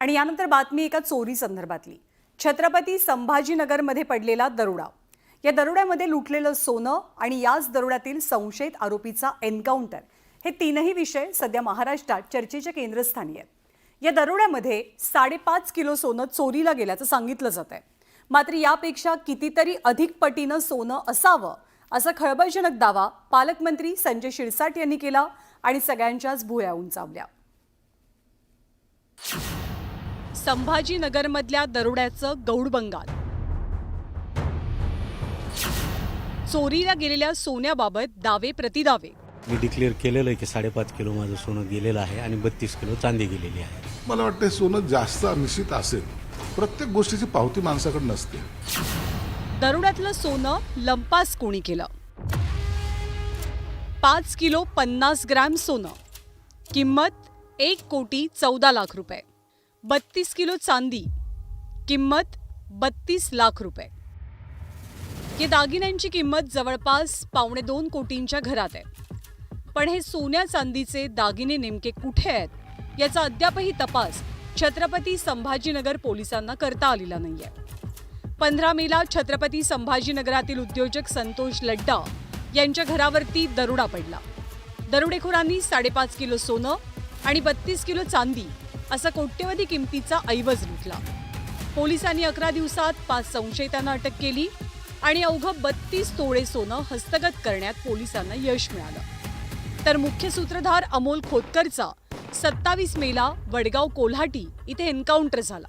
आणि यानंतर बातमी एका चोरी संदर्भातली। छत्रपती संभाजीनगरमध्ये पडलेला दरोडा। या दरोड्यामध्ये लुटलेलं सोनं आणि याच दरोड्यातील संशयित आरोपीचा एन्काउंटर हे तीनही विषय सध्या महाराष्ट्रात चर्चेच्या केंद्रस्थानी आहेत। या दरोड्यामध्ये 5.5 किलो सोनं चोरीला गेल्याचं सांगितलं जातंय। मात्र यापेक्षा कितीतरी अधिक पटीनं सोनं असावं असा खळबळजनक दावा पालकमंत्री संजय शिरसाट यांनी केला आणि सगळ्यांच्याच भुवया उंचावल्या। संभाजीनगरमधल्या दरोड्याचं गौडबंगाल। चोरीला गेलेल्या सोन्याबाबत दावे प्रतिदावे। मी डिक्लेअर केलेलं आहे की 5.5 किलो माझं सोनं गेलेलं आहे आणि 32 किलो चांदी गेलेली आहे। मला वाटतं सोनं जास्त निश्चित असेल। प्रत्येक गोष्टीची पावती माणसाकडे नसते। दरोड्यातलं सोनं लंपास कोणी केलं? 5 किलो 50 ग्रॅम सोनं, किंमत 1,14,00,000 रुपये। 32 किलो चांदी, किंमत 32 लाख रुपये। या दागिन्यांची किंमत जवळपास 2.25 कोटींच्या घरात आहे। पण हे सोन्या चांदीचे दागिने नेमके कुठे आहेत याचा अद्यापही तपास छत्रपती संभाजीनगर पोलिसांना करता आलेला नाहीये। 15 मेला छत्रपती संभाजीनगरातील उद्योजक संतोष लड्डा यांच्या घरावरती दरोडा पडला। दरोडेखोरांनी 5.5 किलो सोनं आणि 32 किलो चांदी असा कोट्यवधी किमतीचा ऐवज लुटला। पोलिसांनी 11 दिवसात 5 संशयितांना अटक केली आणि अवघं 32 तोळे सोनं हस्तगत करण्यात पोलिसांना यश मिळालं। तर मुख्य सूत्रधार अमोल खोतकरचा 27 मेला वडगाव कोल्हाटी इथे एन्काउंटर झाला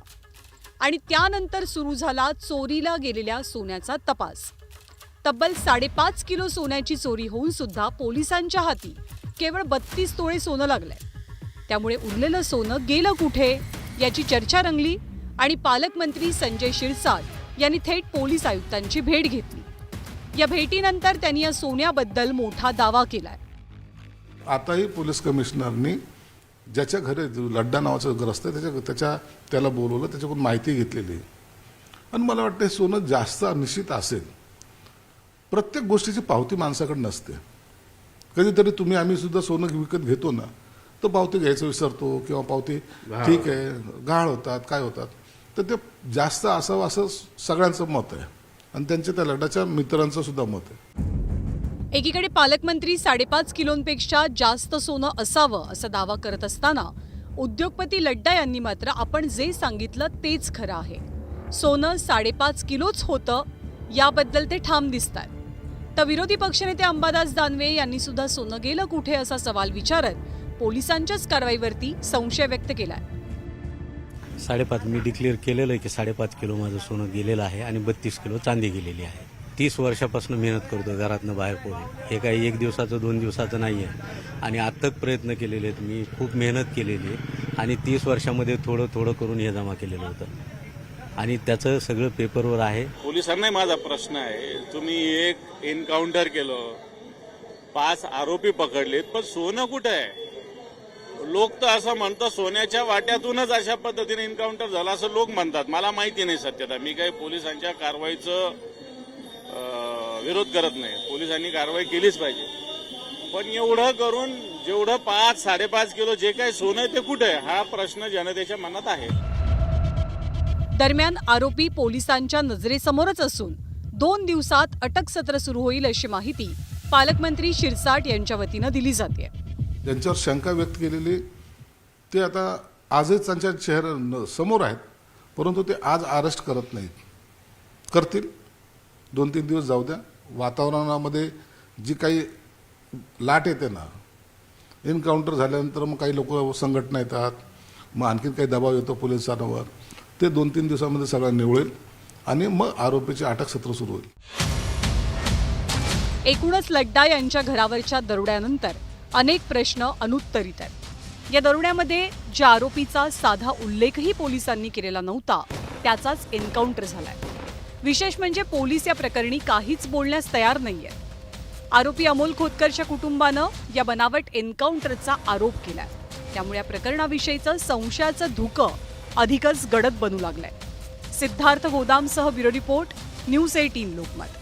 आणि त्यानंतर सुरू झाला चोरीला गेलेल्या सोन्याचा तपास। तब्बल 5.5 किलो सोन्याची चोरी होऊन सुद्धा पोलिसांच्या हाती केवळ 32 तोळे सोनं लागलंय। त्यामुळे उरलेलं सोनं गेलं कुठे याची चर्चा रंगली आणि पालकमंत्री संजय शिरसाट यांनी थेट पोलीस आयुक्तांची भेट घेतली। या भेटीनंतर त्यांनी या सोन्याबद्दल मोठा दावा केलाय। आताही पोलीस कमिशनरनी ज्याच्या घरी लड्डा नावाचं घर असतं त्याला बोलवलं, त्याच्याकडून माहिती घेतलेली आणि मला वाटतं सोनं जास्त निश्चित असेल। प्रत्येक गोष्टीची पावती माणसाकडे नसते। कधीतरी आम्ही सुद्धा सोनं विकत घेतो ना, तर पावती घ्यायचं विसरतो किंवा पावती ठीक आहे गहाळ होतात काय होतात, तर ते जास्त असावं असं सगळ्यांचं मत आहे आणि त्यांच्या त्या लड्डाच्या मित्रांचं सुद्धा मत आहे। एकीकडे पालकमंत्री 5.5 किलोंपेक्षा जास्त सोनं असावं असा दावा करत असताना उद्योगपती लड्डा यांनी मात्र आपण जे सांगितलं तेच खरं आहे, सोनं 5.5 किलोच होतं याबद्दल ते ठाम दिसतात। तर विरोधी पक्षनेते अंबादास दानवे यांनी सुद्धा सोनं गेलं कुठे असा सवाल विचारत पोलिसांच्याच कारवाईवरती संशय व्यक्त केलाय। 5.5 मी डिक्लेअर केलेलं आहे की 5.5 किलो माझं सोनं गेलेलं आहे आणि 32 किलो चांदी गेलेली आहे। 30 वर्षापासून मेहनत करतो घरातनं बाहेर पडून। हे काही 1 दिवसाचं 2 दिवसाचं नाही आहे आणि आत्ताच प्रयत्न केलेले आहेत। मी खूप मेहनत केलेली आहे आणि 30 वर्षामध्ये थोडं थोडं करून हे जमा केलेलं होतं आणि त्याचं सगळं पेपरवर आहे। पोलिसांना माझा प्रश्न आहे, तुम्ही एक एन्काउंटर केलं, 5 आरोपी पकडलेत, पण सोनं कुठं आहे? लोक तर असं म्हणतात सोन्याच्या वाट्यातूनच अशा पद्धतीने एन्काउंटर झाला असं लोक म्हणतात। मला माहिती नाही सत्यता। मी काही पोलिसांच्या कारवाईचं विरोध करत नाही, पोलिसांनी कारवाई केलीच पाहिजे, पण एवढं करून जेवढं 5-5.5 किलो जे काही सोनं आहे ते कुठे आहे हा प्रश्न जनतेच्या मनात आहे। दरम्यान आरोपी पोलिसांच्या नजरेसमोरच असून 2 दिवसात अटक सत्र सुरू होईल अशी माहिती पालकमंत्री शिरसाट यांच्या वतीनं दिली जाते। ज्यांच्यावर शंका व्यक्त केलेली ते आता आजच त्यांच्या चेहऱ्या समोर आहेत, परंतु ते आज अरेस्ट करत नाहीत, करतील 2-3 दिवस जाऊ द्या। वातावरणामध्ये जी काही लाट येते ना, एन्काउंटर झाल्यानंतर मग काही लोक संघटना येतात, मग आणखीन काही दबाव येतो पोलिसांवर, ते 2-3 दिवसामध्ये सगळं निवळेल आणि मग आरोपीचे अटक सत्र सुरू होईल। एकूणच लड्डा यांच्या घरावरच्या दरोड्यानंतर अनेक प्रश्न अनुत्तरित आहेत। या दरोड्यामध्ये ज्या आरोपीचा साधा उल्लेखही पोलिसांनी केलेला नव्हता त्याचाच एन्काउंटर झालाय। विशेष म्हणजे पोलीस या प्रकरणी काहीच बोलण्यास तयार नाहीये। आरोपी अमोल खोतकरच्या कुटुंबानं या बनावट एन्काउंटरचा आरोप केलाय। त्यामुळे या प्रकरणाविषयीचं संशयाचं धुकं अधिकच गडद बनू लागलंय। सिद्धार्थ गोदामसह ब्युरो रिपोर्ट, न्यूज 18 लोकमत।